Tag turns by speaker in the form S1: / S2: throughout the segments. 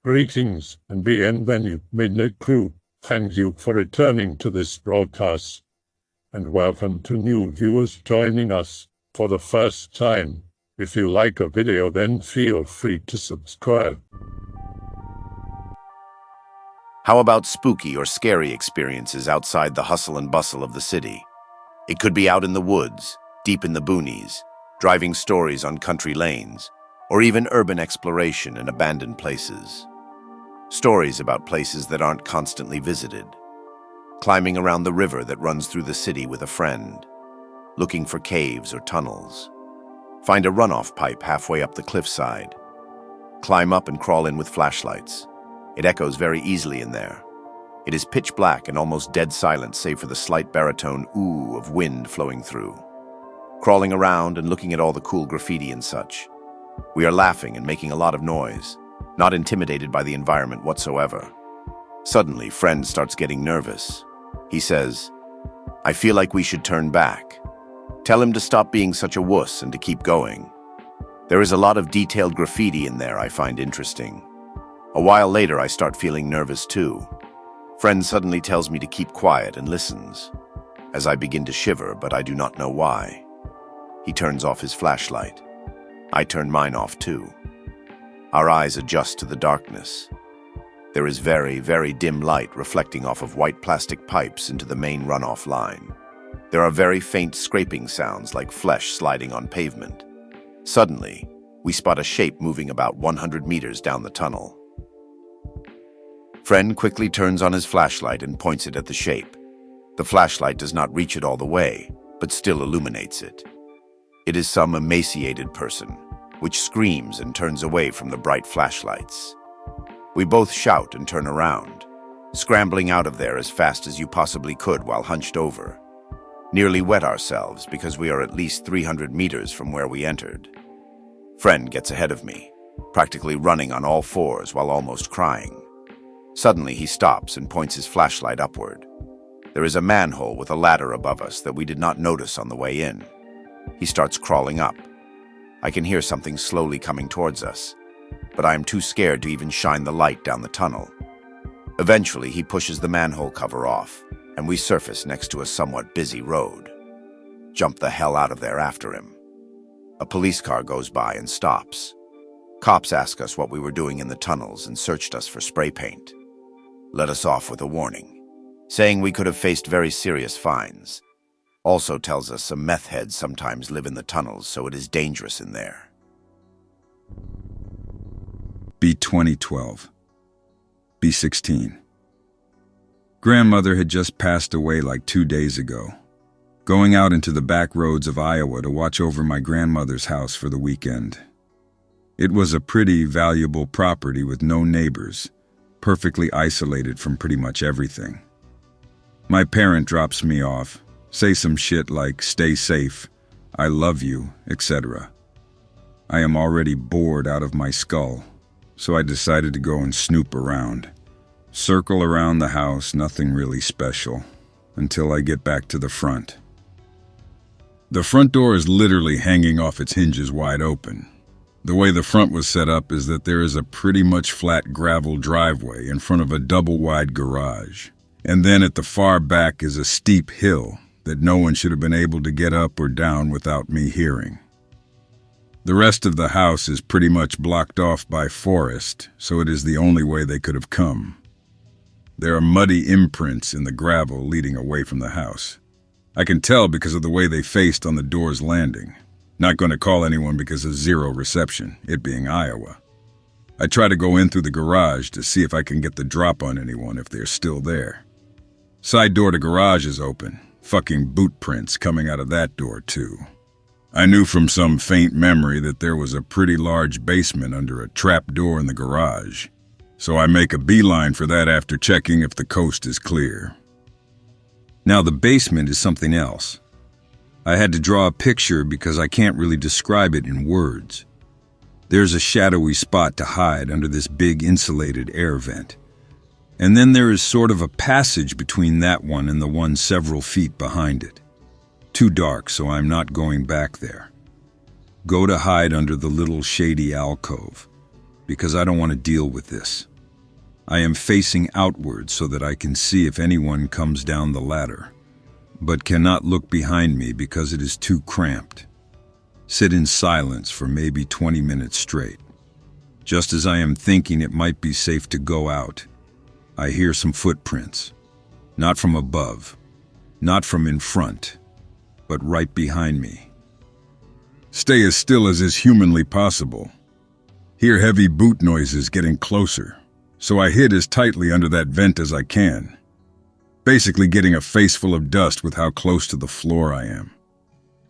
S1: Greetings and bienvenue, Midnight Crew. Thank you for returning to this broadcast, and welcome to new viewers joining us for the first time. If you like a video, then feel free to subscribe.
S2: How about spooky or scary experiences outside the hustle and bustle of the city? It could be out in the woods, deep in the boonies, driving stories on country lanes, or even urban exploration in abandoned places. Stories about places that aren't constantly visited. Climbing around the river that runs through the city with a friend. Looking for caves or tunnels. Find a runoff pipe halfway up the cliffside. Climb up and crawl in with flashlights. It echoes very easily in there. It is pitch black and almost dead silent save for the slight baritone ooh of wind flowing through. Crawling around and looking at all the cool graffiti and such. We are laughing and making a lot of noise, not intimidated by the environment whatsoever. Suddenly, friend starts getting nervous. He says, "I feel like we should turn back. Tell him to stop being such a wuss and to keep going." There is a lot of detailed graffiti in there I find interesting. A while later, I start feeling nervous too. Friend suddenly tells me to keep quiet and listens, as I begin to shiver, but I do not know why. He turns off his flashlight. I turn mine off too. Our eyes adjust to the darkness. There is very, very dim light reflecting off of white plastic pipes into the main runoff line. There are very faint scraping sounds like flesh sliding on pavement. Suddenly, we spot a shape moving about 100 meters down the tunnel. Friend quickly turns on his flashlight and points it at the shape. The flashlight does not reach it all the way, but still illuminates it. It is some emaciated person, which screams and turns away from the bright flashlights. We both shout and turn around, scrambling out of there as fast as you possibly could while hunched over. Nearly wet ourselves because we are at least 300 meters from where we entered. Friend gets ahead of me, practically running on all fours while almost crying. Suddenly he stops and points his flashlight upward. There is a manhole with a ladder above us that we did not notice on the way in. He starts crawling up. I can hear something slowly coming towards us, but I am too scared to even shine the light down the tunnel. Eventually, he pushes the manhole cover off, and we surface next to a somewhat busy road. Jump the hell out of there after him. A police car goes by and stops. Cops ask us what we were doing in the tunnels and searched us for spray paint. Let us off with a warning, saying we could have faced very serious fines. Also tells us some meth heads sometimes live in the tunnels, so it is dangerous in there.
S3: B2012. B16. Grandmother had just passed away like 2 days ago. Going out into the back roads of Iowa to watch over my grandmother's house for the weekend. It was a pretty valuable property with no neighbors, perfectly isolated from pretty much everything. My parent drops me off, say some shit like, "Stay safe, I love you," etc. I am already bored out of my skull, so I decided to go and snoop around. Circle around the house, nothing really special, until I get back to the front. The front door is literally hanging off its hinges wide open. The way the front was set up is that there is a pretty much flat gravel driveway in front of a double-wide garage. And then at the far back is a steep hill that no one should have been able to get up or down without me hearing. The rest of the house is pretty much blocked off by forest, so it is the only way they could have come. There are muddy imprints in the gravel leading away from the house. I can tell because of the way they faced on the door's landing. Not going to call anyone because of zero reception, it being Iowa. I try to go in through the garage to see if I can get the drop on anyone if they're still there. Side door to garage is open. Fucking Bootprints coming out of that door too. I knew from some faint memory that there was a pretty large basement under a trap door in the garage, so I make a beeline for that after checking if the coast is clear. Now the basement is something else. I had to draw a picture because I can't really describe it in words. There's a shadowy spot to hide under this big insulated air vent. And then there is sort of a passage between that one and the one several feet behind it. Too dark, so I'm not going back there. Go to hide under the little shady alcove, because I don't want to deal with this. I am facing outward so that I can see if anyone comes down the ladder, but cannot look behind me because it is too cramped. Sit in silence for maybe 20 minutes straight. Just as I am thinking it might be safe to go out, I hear some footprints. Not from above, not from in front, but right behind me. Stay as still as is humanly possible. Hear heavy boot noises getting closer, so I hid as tightly under that vent as I can, basically getting a face full of dust with how close to the floor I am.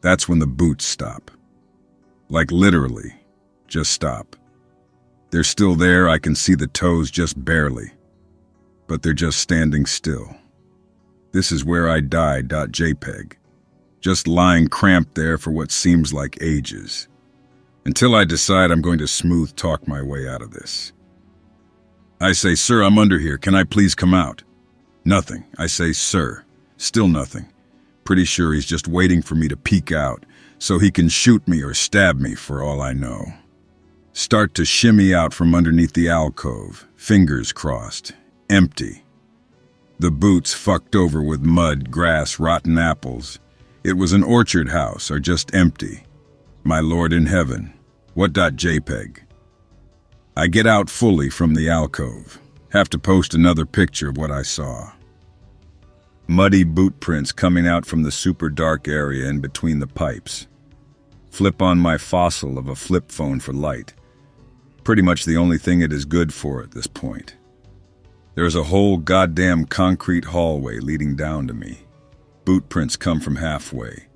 S3: That's when the boots stop. Like literally, just stop. They're still there, I can see the toes just barely, but they're just standing still. This is where I die.jpg, just lying cramped there for what seems like ages, until I decide I'm going to smooth talk my way out of this. I say, "Sir, I'm under here, can I please come out?" Nothing. I say, "Sir." Still nothing. Pretty sure he's just waiting for me to peek out, so he can shoot me or stab me for all I know. Start to shimmy out from underneath the alcove, fingers crossed, empty. The boots fucked over with mud, grass, rotten apples. It was an orchard house, or just empty. My Lord in heaven, what.jpg? I get out fully from the alcove. Have to post another picture of what I saw. Muddy boot prints coming out from the super dark area in between the pipes. Flip on my fossil of a flip phone for light. Pretty much the only thing it is good for at this point. There's a whole goddamn concrete hallway leading down to me. Boot prints come from halfway.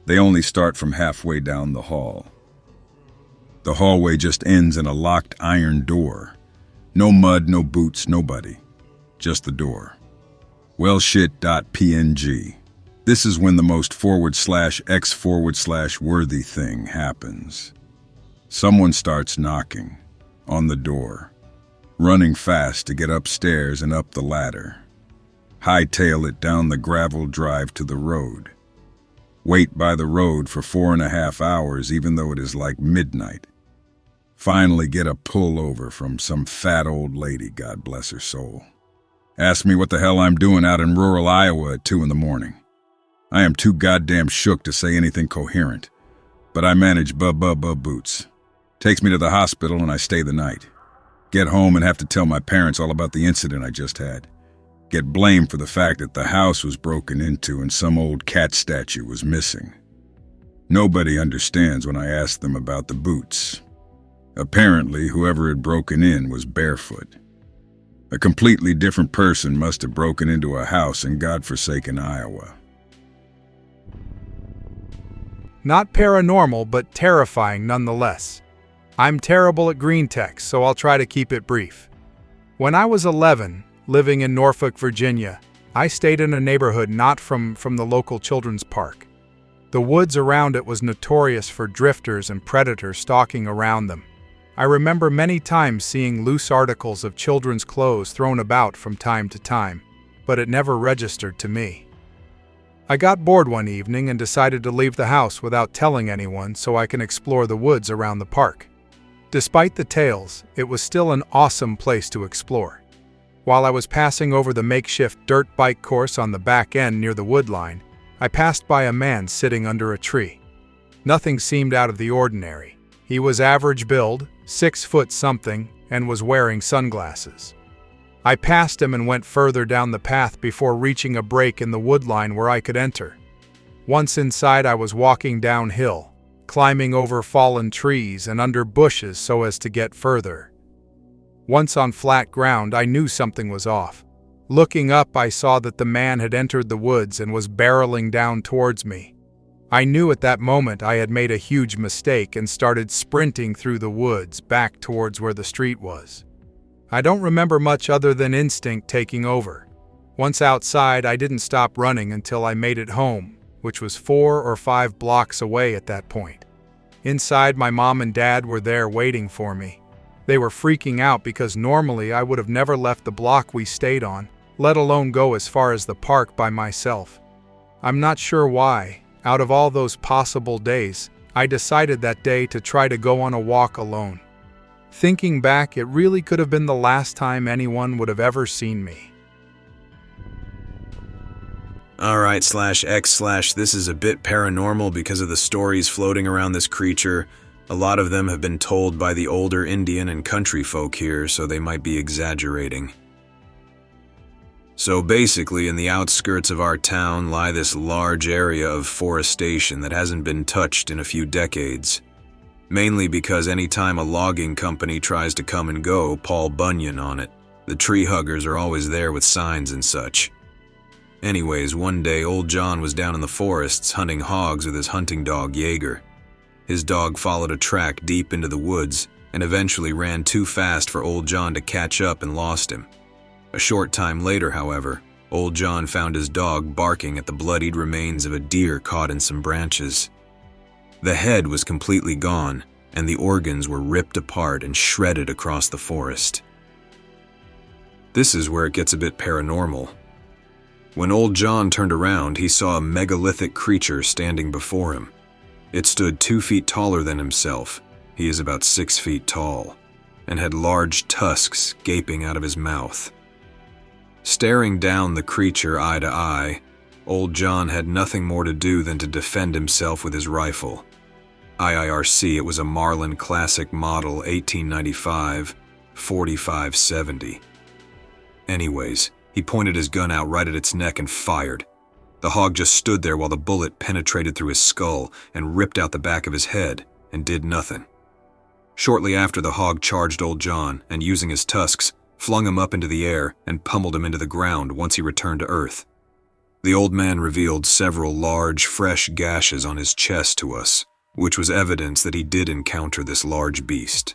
S3: They only start from halfway down the hall. The hallway just ends in a locked iron door. No mud, no boots, nobody. Just the door. Well shit.png. This is when the most /x/worthy thing happens. Someone starts knocking on the door, running fast to get upstairs and up the ladder. Hightail it down the gravel drive to the road. Wait by the road for 4.5 hours even though it is like midnight. Finally get a pullover from some fat old lady, God bless her soul. Ask me what the hell I'm doing out in rural Iowa at 2 in the morning. I am too goddamn shook to say anything coherent, but I manage boots. Takes me to the hospital and I stay the night. Get home and have to tell my parents all about the incident I just had. Get blamed for the fact that the house was broken into and some old cat statue was missing. Nobody understands when I ask them about the boots. Apparently, whoever had broken in was barefoot. A completely different person must have broken into a house in godforsaken Iowa.
S4: Not paranormal, but terrifying nonetheless. I'm terrible at Greentext, so I'll try to keep it brief. When I was 11, living in Norfolk, Virginia, I stayed in a neighborhood not from the local children's park. The woods around it was notorious for drifters and predators stalking around them. I remember many times seeing loose articles of children's clothes thrown about from time to time, but it never registered to me. I got bored one evening and decided to leave the house without telling anyone so I can explore the woods around the park. Despite the tales, it was still an awesome place to explore. While I was passing over the makeshift dirt bike course on the back end near the wood line, I passed by a man sitting under a tree. Nothing seemed out of the ordinary. He was average build, 6 foot something, and was wearing sunglasses. I passed him and went further down the path before reaching a break in the wood line where I could enter. Once inside, I was walking downhill, climbing over fallen trees and under bushes so as to get further. Once on flat ground, I knew something was off. Looking up, I saw that the man had entered the woods and was barreling down towards me. I knew at that moment I had made a huge mistake and started sprinting through the woods back towards where the street was. I don't remember much other than instinct taking over. Once outside, I didn't stop running until I made it home, which was 4 or 5 blocks away at that point. Inside, my mom and dad were there waiting for me. They were freaking out because normally I would have never left the block we stayed on, let alone go as far as the park by myself. I'm not sure why. Out of all those possible days, I decided that day to try to go on a walk alone. Thinking back, it really could have been the last time anyone would have ever seen me.
S5: Alright, this is a bit paranormal because of the stories floating around this creature. A lot of them have been told by the older Indian and country folk here, so they might be exaggerating. So basically, in the outskirts of our town lie this large area of forestation that hasn't been touched in a few decades. Mainly because any time a logging company tries to come and go, Paul Bunyan on it. The tree huggers are always there with signs and such. Anyways, one day old John was down in the forests hunting hogs with his hunting dog Jaeger. His dog followed a track deep into the woods and eventually ran too fast for old John to catch up and lost him. A short time later, however, old John found his dog barking at the bloodied remains of a deer caught in some branches. The head was completely gone, and the organs were ripped apart and shredded across the forest. This is where it gets a bit paranormal. When old John turned around, he saw a megalithic creature standing before him. It stood 2 feet taller than himself. He is about 6 feet tall, and had large tusks gaping out of his mouth. Staring down the creature eye to eye, old John had nothing more to do than to defend himself with his rifle. IIRC, it was a Marlin Classic Model 1895 4570. Anyways, he pointed his gun out right at its neck and fired. The hog just stood there while the bullet penetrated through his skull and ripped out the back of his head and did nothing. Shortly after, the hog charged old John and, using his tusks, flung him up into the air and pummeled him into the ground once he returned to earth. The old man revealed several large, fresh gashes on his chest to us, which was evidence that he did encounter this large beast.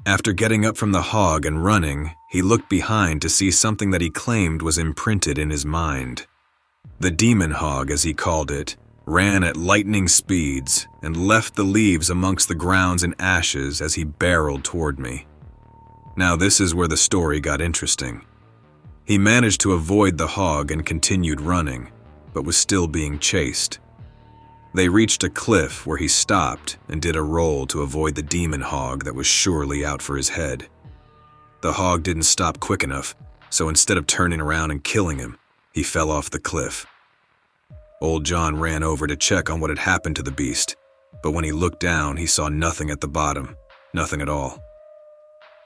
S5: After getting up from the hog and running, he looked behind to see something that he claimed was imprinted in his mind. The demon hog, as he called it, ran at lightning speeds and left the leaves amongst the grounds and ashes as he barreled toward me. Now this is where the story got interesting. He managed to avoid the hog and continued running, but was still being chased. They reached a cliff where he stopped and did a roll to avoid the demon hog that was surely out for his head. The hog didn't stop quick enough, so instead of turning around and killing him, he fell off the cliff. Old John ran over to check on what had happened to the beast, but when he looked down, he saw nothing at the bottom, nothing at all.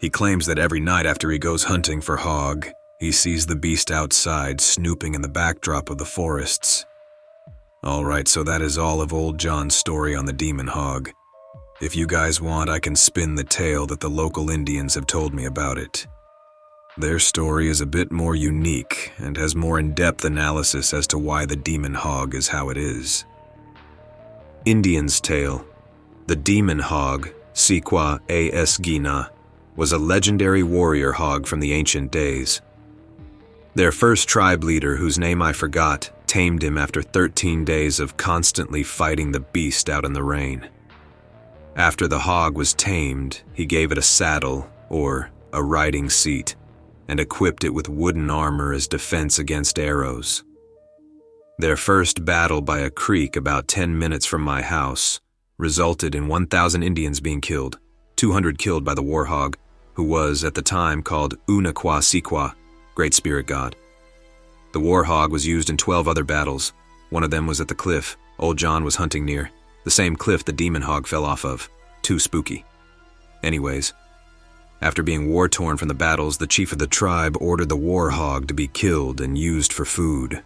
S5: He claims that every night after he goes hunting for hog, he sees the beast outside snooping in the backdrop of the forests. Alright, so that is all of old John's story on the demon hog. If you guys want, I can spin the tale that the local Indians have told me about it. Their story is a bit more unique and has more in-depth analysis as to why the demon hog is how it is. Indian's tale. The demon hog, Siqua Asgina, was a legendary warrior hog from the ancient days. Their first tribe leader, whose name I forgot, tamed him after 13 days of constantly fighting the beast out in the rain. After the hog was tamed, he gave it a saddle, or a riding seat, and equipped it with wooden armor as defense against arrows. Their first battle by a creek about 10 minutes from my house resulted in 1,000 Indians being killed, 200 killed by the war hog, who was at the time called Unaqua Siqua, Great Spirit God. The war hog was used in 12 other battles. One of them was at the cliff old John was hunting near, the same cliff the demon hog fell off of. Too spooky. Anyways, after being war-torn from the battles, the chief of the tribe ordered the war hog to be killed and used for food.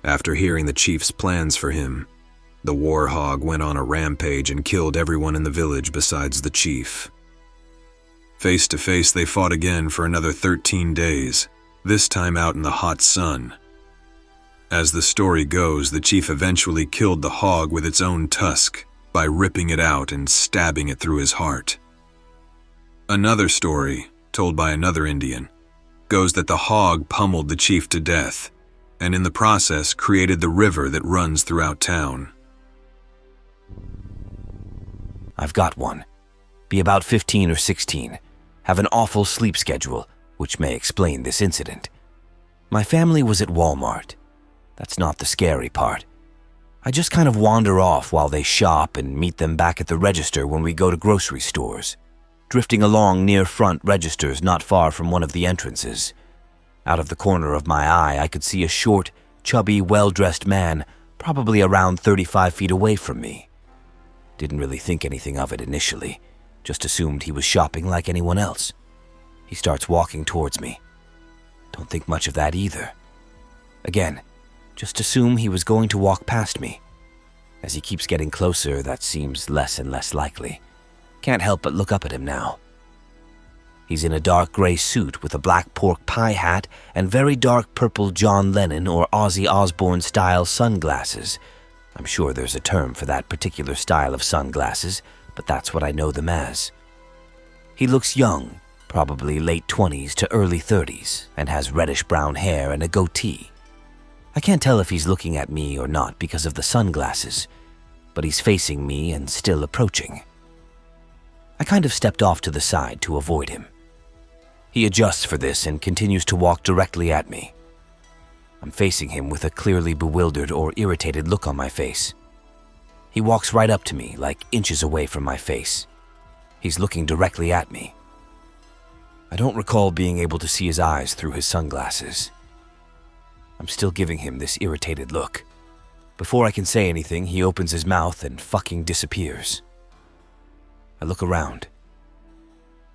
S5: After hearing the chief's plans for him, the war hog went on a rampage and killed everyone in the village besides the chief. Face to face, they fought again for another 13 days, this time out in the hot sun. As the story goes, the chief eventually killed the hog with its own tusk by ripping it out and stabbing it through his heart. Another story, told by another Indian, goes that the hog pummeled the chief to death, and in the process created the river that runs throughout town.
S6: I've got one. Be about 15 or 16. Have an awful sleep schedule, which may explain this incident. My family was at Walmart. That's not the scary part. I just kind of wander off while they shop and meet them back at the register when we go to grocery stores. drifting along near front registers not far from one of the entrances. Out of the corner of my eye, I could see a short, chubby, well-dressed man, probably around 35 feet away from me. Didn't really think anything of it initially, just assumed he was shopping like anyone else. He starts walking towards me. Don't think much of that either. Again, just assume he was going to walk past me. As he keeps getting closer, that seems less and less likely. Can't help but look up at him now. He's in a dark gray suit with a black pork pie hat and very dark purple John Lennon or Ozzy Osbourne style sunglasses. I'm sure there's a term for that particular style of sunglasses, but that's what I know them as. He looks young, probably late 20s to early 30s, and has reddish brown hair and a goatee. I can't tell if he's looking at me or not because of the sunglasses, but he's facing me and still approaching. I kind of stepped off to the side to avoid him. He adjusts for this and continues to walk directly at me. I'm facing him with a clearly bewildered or irritated look on my face. He walks right up to me, like inches away from my face. He's looking directly at me. I don't recall being able to see his eyes through his sunglasses. I'm still giving him this irritated look. Before I can say anything, he opens his mouth and fucking disappears. I look around.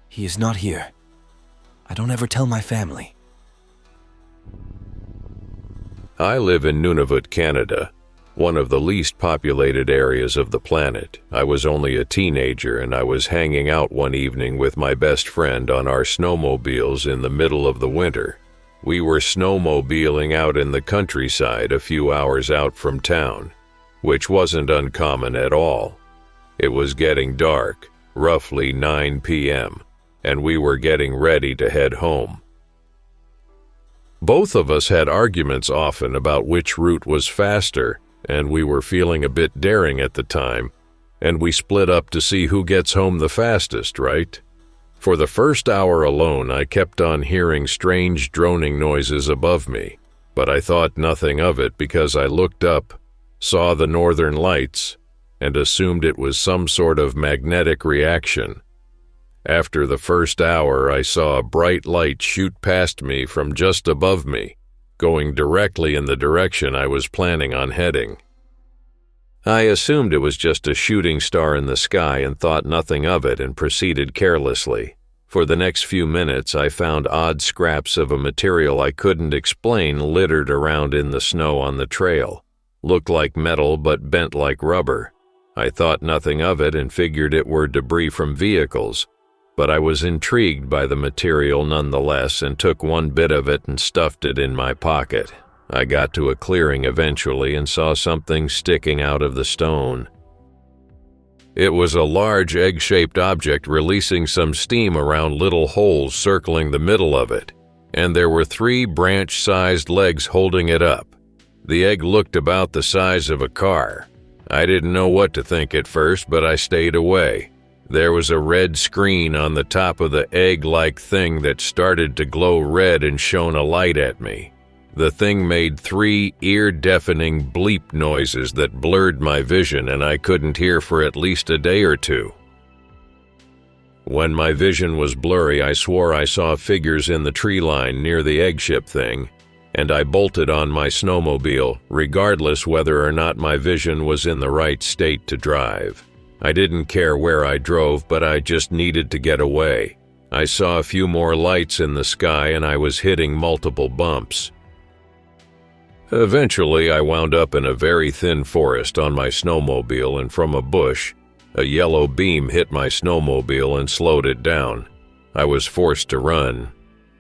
S6: He is not here. I don't ever tell my family.
S7: I live in Nunavut, Canada, one of the least populated areas of the planet. I was only a teenager and I was hanging out one evening with my best friend on our snowmobiles in the middle of the winter. We were snowmobiling out in the countryside a few hours out from town, which wasn't uncommon at all. It was getting dark, roughly 9 p.m., and we were getting ready to head home. Both of us had arguments often about which route was faster, and we were feeling a bit daring at the time, and we split up to see who gets home the fastest, right? For the first hour alone, I kept on hearing strange droning noises above me, but I thought nothing of it because I looked up, saw the northern lights, and assumed it was some sort of magnetic reaction. After the first hour, I saw a bright light shoot past me from just above me, going directly in the direction I was planning on heading. I assumed it was just a shooting star in the sky and thought nothing of it and proceeded carelessly. For the next few minutes, I found odd scraps of a material I couldn't explain littered around in the snow on the trail. Looked like metal but bent like rubber. I thought nothing of it and figured it were debris from vehicles, but I was intrigued by the material nonetheless and took one bit of it and stuffed it in my pocket. I got to a clearing eventually and saw something sticking out of the stone. It was a large egg-shaped object releasing some steam around little holes circling the middle of it, and there were 3 branch-sized legs holding it up. The egg looked about the size of a car. I didn't know what to think at first, but I stayed away. There was a red screen on the top of the egg-like thing that started to glow red and shone a light at me. The thing made 3 ear-deafening bleep noises that blurred my vision and I couldn't hear for at least a day or two. When my vision was blurry, I swore I saw figures in the tree line near the egg-ship thing, and I bolted on my snowmobile, regardless whether or not my vision was in the right state to drive. I didn't care where I drove, but I just needed to get away. I saw a few more lights in the sky and I was hitting multiple bumps. Eventually, I wound up in a very thin forest on my snowmobile, and from a bush, a yellow beam hit my snowmobile and slowed it down. I was forced to run.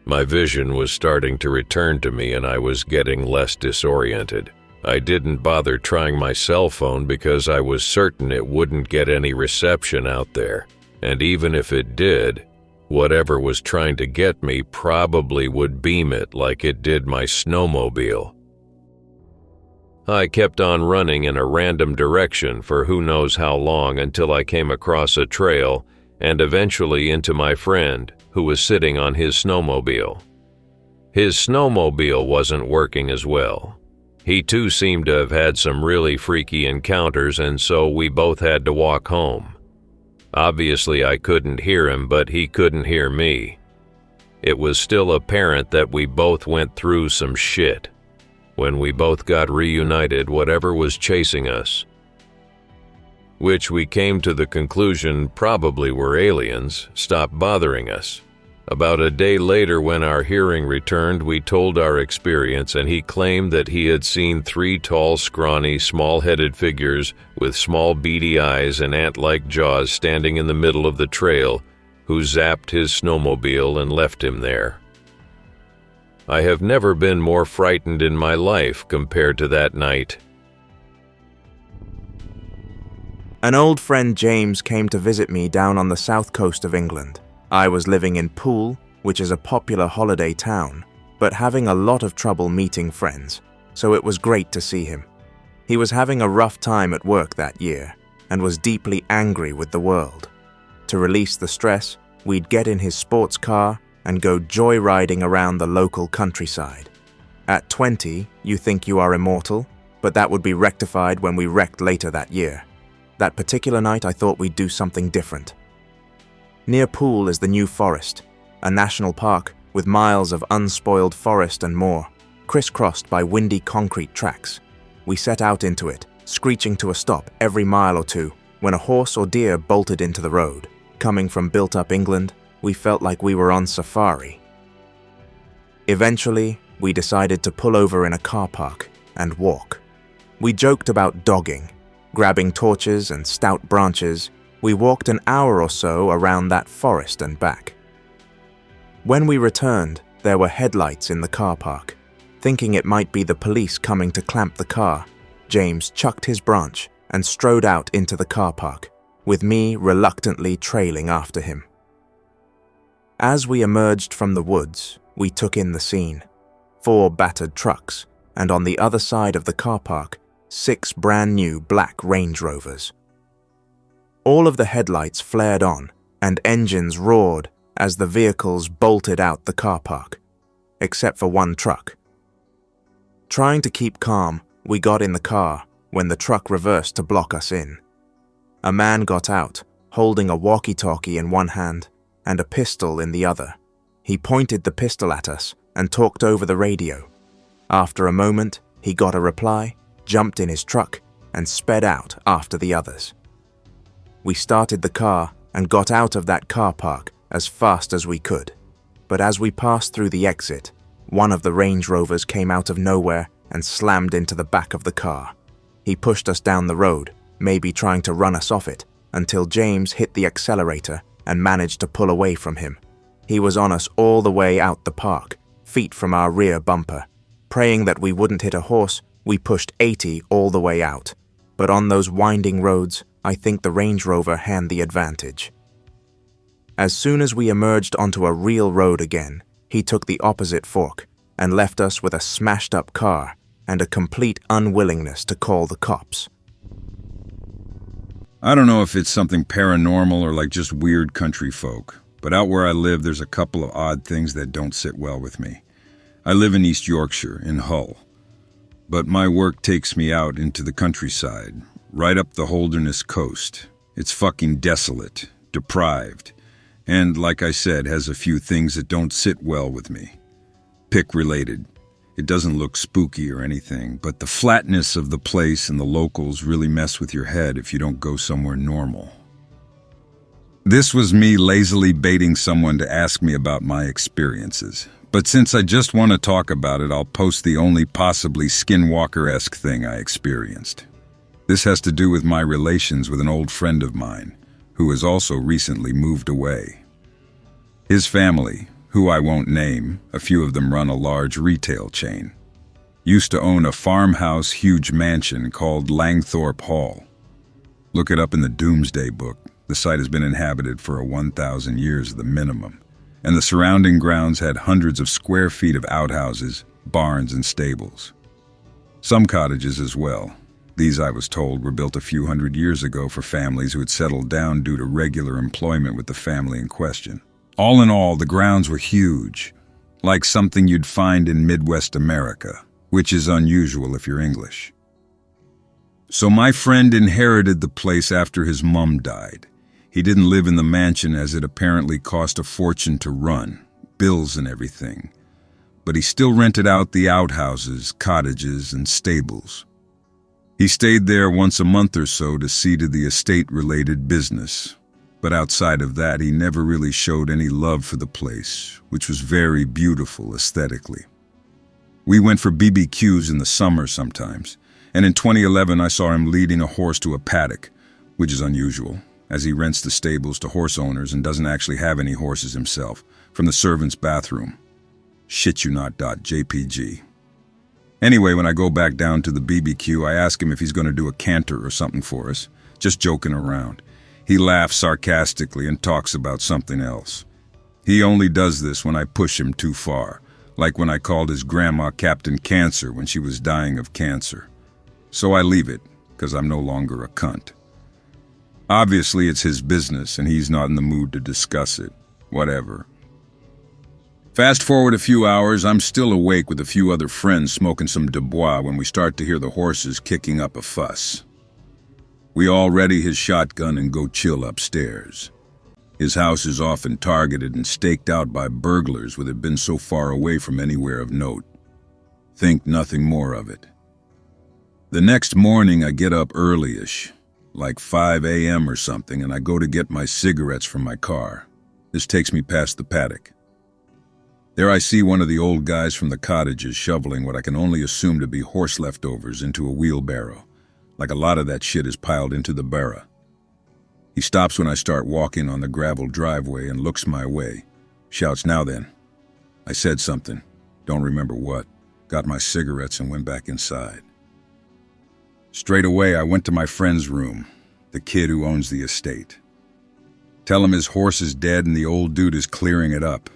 S7: My vision was starting to return to me and I was getting less disoriented. I didn't bother trying my cell phone because I was certain it wouldn't get any reception out there, and even if it did, whatever was trying to get me probably would beam it like it did my snowmobile. I kept on running in a random direction for who knows how long until I came across a trail and eventually into my friend, who was sitting on his snowmobile. His snowmobile wasn't working as well. He too seemed to have had some really freaky encounters, and so we both had to walk home. Obviously, I couldn't hear him, but he couldn't hear me. It was still apparent that we both went through some shit. When we both got reunited, whatever was chasing us, which we came to the conclusion probably were aliens, stopped bothering us. About a day later, when our hearing returned, we told our experience, and he claimed that he had seen 3 tall, scrawny, small-headed figures with small beady eyes and ant-like jaws standing in the middle of the trail, who zapped his snowmobile and left him there. I have never been more frightened in my life compared to that night.
S8: An old friend James came to visit me down on the south coast of England. I was living in Poole, which is a popular holiday town, but having a lot of trouble meeting friends, so it was great to see him. He was having a rough time at work that year, and was deeply angry with the world. To release the stress, we'd get in his sports car and go joyriding around the local countryside. At 20, you think you are immortal, but that would be rectified when we wrecked later that year. That particular night, I thought we'd do something different. Near Poole is the New Forest, a national park with miles of unspoiled forest and moor, crisscrossed by windy concrete tracks. We set out into it, screeching to a stop every mile or two, when a horse or deer bolted into the road. Coming from built-up England, we felt like we were on safari. Eventually, we decided to pull over in a car park and walk. We joked about dogging. Grabbing torches and stout branches, we walked an hour or so around that forest and back. When we returned, there were headlights in the car park. Thinking it might be the police coming to clamp the car, James chucked his branch and strode out into the car park, with me reluctantly trailing after him. As we emerged from the woods, we took in the scene. 4 battered trucks, and on the other side of the car park, 6 brand new black Range Rovers. All of the headlights flared on, and engines roared as the vehicles bolted out the car park, except for one truck. Trying to keep calm, we got in the car when the truck reversed to block us in. A man got out, holding a walkie-talkie in one hand and a pistol in the other. He pointed the pistol at us and talked over the radio. After a moment, he got a reply, jumped in his truck, and sped out after the others. We started the car and got out of that car park as fast as we could. But as we passed through the exit, one of the Range Rovers came out of nowhere and slammed into the back of the car. He pushed us down the road, maybe trying to run us off it, until James hit the accelerator and managed to pull away from him. He was on us all the way out the park, feet from our rear bumper. Praying that we wouldn't hit a horse, we pushed 80 all the way out. But on those winding roads, I think the Range Rover had the advantage. As soon as we emerged onto a real road again, he took the opposite fork and left us with a smashed-up car and a complete unwillingness to call the cops.
S3: I don't know if it's something paranormal or like just weird country folk, but out where I live there's a couple of odd things that don't sit well with me. I live in East Yorkshire, in Hull, but my work takes me out into the countryside, right up the Holderness coast. It's fucking desolate, deprived, and like I said, has a few things that don't sit well with me. Pick-related. It doesn't look spooky or anything, but the flatness of the place and the locals really mess with your head if you don't go somewhere normal. This was me lazily baiting someone to ask me about my experiences. But since I just want to talk about it, I'll post the only possibly Skinwalker-esque thing I experienced. This has to do with my relations with an old friend of mine, who has also recently moved away. His family, who I won't name, a few of them run a large retail chain, used to own a farmhouse huge mansion called Langthorpe Hall. Look it up in the Doomsday Book. The site has been inhabited for 1,000 years at the minimum, and the surrounding grounds had hundreds of square feet of outhouses, barns, and stables. Some cottages as well. These, I was told, were built a few hundred years ago for families who had settled down due to regular employment with the family in question. All in all, the grounds were huge, like something you'd find in Midwest America, which is unusual if you're English. So my friend inherited the place after his mum died. He didn't live in the mansion as it apparently cost a fortune to run, bills and everything. But he still rented out the outhouses, cottages, and stables. He stayed there once a month or so to see to the estate-related business. But outside of that, he never really showed any love for the place, which was very beautiful aesthetically. We went for BBQs in the summer sometimes, and in 2011 I saw him leading a horse to a paddock, which is unusual, as he rents the stables to horse owners and doesn't actually have any horses himself, from the servant's bathroom. Shit you not. JPG. Anyway, when I go back down to the BBQ, I ask him if he's going to do a canter or something for us, just joking around. He laughs sarcastically and talks about something else. He only does this when I push him too far, like when I called his grandma Captain Cancer when she was dying of cancer. So I leave it, because I'm no longer a cunt. Obviously, it's his business, and he's not in the mood to discuss it. Whatever. Fast forward a few hours, I'm still awake with a few other friends smoking some Du Bois when we start to hear the horses kicking up a fuss. We all ready his shotgun and go chill upstairs. His house is often targeted and staked out by burglars with it been so far away from anywhere of note. Think nothing more of it. The next morning I get up early-ish, like 5 a.m. or something, and I go to get my cigarettes from my car. This takes me past the paddock. There I see one of the old guys from the cottages shoveling what I can only assume to be horse leftovers into a wheelbarrow, like a lot of that shit is piled into the barra. He stops when I start walking on the gravel driveway and looks my way. Shouts, "Now then." I said something, don't remember what, got my cigarettes and went back inside. Straight away I went to my friend's room, the kid who owns the estate. Tell him his horse is dead and the old dude is clearing it up.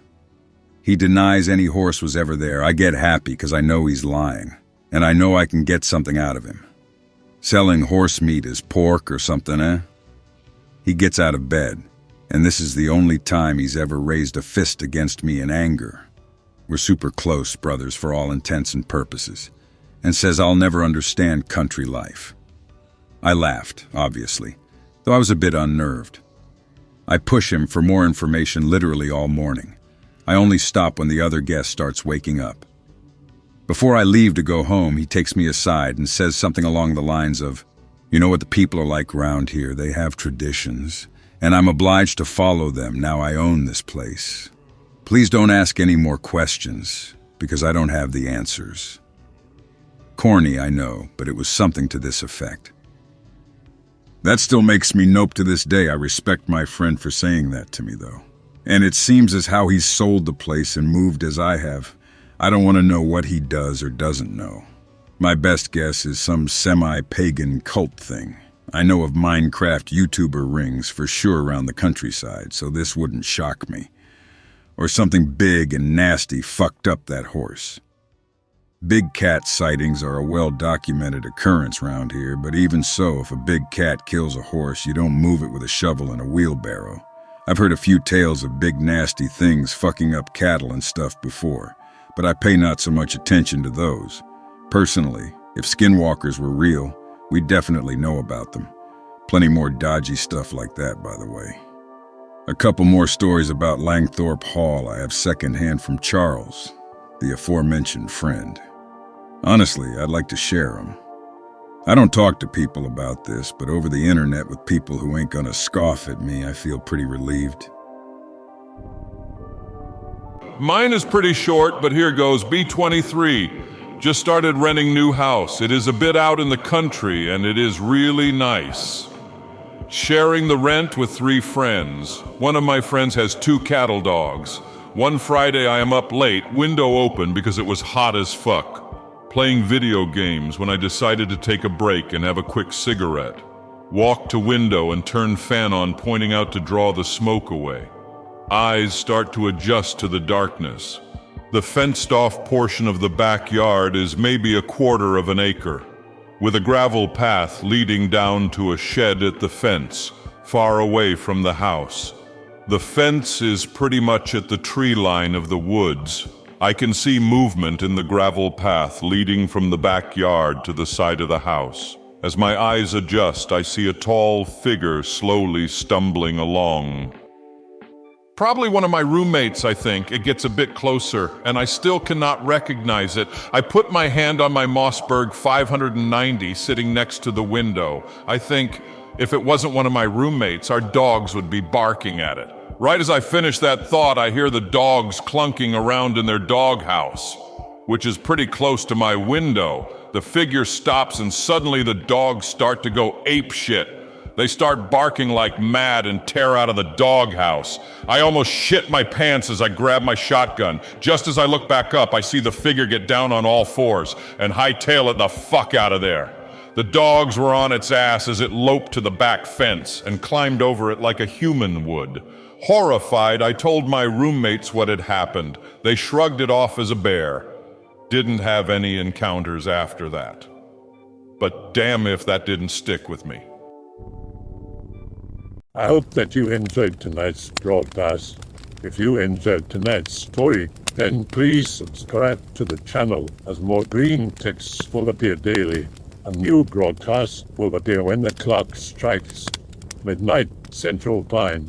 S3: He denies any horse was ever there. I get happy because I know he's lying, and I know I can get something out of him. Selling horse meat is pork or something, eh? He gets out of bed, and this is the only time he's ever raised a fist against me in anger. We're super close brothers for all intents and purposes, and says I'll never understand country life. I laughed, obviously, though I was a bit unnerved. I push him for more information literally all morning. I only stop when the other guest starts waking up. Before I leave to go home, he takes me aside and says something along the lines of, "You know what the people are like around here, they have traditions, and I'm obliged to follow them now I own this place. Please don't ask any more questions, because I don't have the answers." Corny, I know, but it was something to this effect. That still makes me nope to this day. I respect my friend for saying that to me, though. And it seems as how he's sold the place and moved as I have. I don't want to know what he does or doesn't know. My best guess is some semi-pagan cult thing. I know of Minecraft YouTuber rings for sure around the countryside, so this wouldn't shock me. Or something big and nasty fucked up that horse. Big cat sightings are a well-documented occurrence around here, but even so, if a big cat kills a horse, you don't move it with a shovel and a wheelbarrow. I've heard a few tales of big nasty things fucking up cattle and stuff before, but I pay not so much attention to those. Personally, if skinwalkers were real, we'd definitely know about them. Plenty more dodgy stuff like that, by the way. A couple more stories about Langthorpe Hall I have secondhand from Charles, the aforementioned friend. Honestly, I'd like to share them. I don't talk to people about this, but over the internet with people who ain't gonna scoff at me, I feel pretty relieved.
S9: Mine is pretty short, but here goes. B23. Just started renting new house. It is a bit out in the country, and it is really nice. Sharing the rent with 3 friends. One of my friends has 2 cattle dogs. One Friday I am up late, window open because it was hot as fuck. Playing video games when I decided to take a break and have a quick cigarette. Walk to window and turn fan on, pointing out to draw the smoke away. Eyes start to adjust to the darkness. The fenced-off portion of the backyard is maybe 1/4 of an acre, with a gravel path leading down to a shed at the fence, far away from the house. The fence is pretty much at the tree line of the woods. I can see movement in the gravel path leading from the backyard to the side of the house. As my eyes adjust, I see a tall figure slowly stumbling along. Probably one of my roommates, I think. It gets a bit closer, and I still cannot recognize it. I put my hand on my Mossberg 590 sitting next to the window. I think if it wasn't one of my roommates, our dogs would be barking at it. Right as I finish that thought, I hear the dogs clunking around in their doghouse, which is pretty close to my window. The figure stops, and suddenly the dogs start to go apeshit. They start barking like mad and tear out of the doghouse. I almost shit my pants as I grab my shotgun. Just as I look back up, I see the figure get down on all fours and hightail it the fuck out of there. The dogs were on its ass as it loped to the back fence and climbed over it like a human would. Horrified, I told my roommates what had happened. They shrugged it off as a bear. Didn't have any encounters after that. But damn if that didn't stick with me.
S1: I hope that you enjoyed tonight's broadcast. If you enjoyed tonight's story, then please subscribe to the channel as more Greentext will appear daily. A new broadcast will appear when the clock strikes midnight Central Time.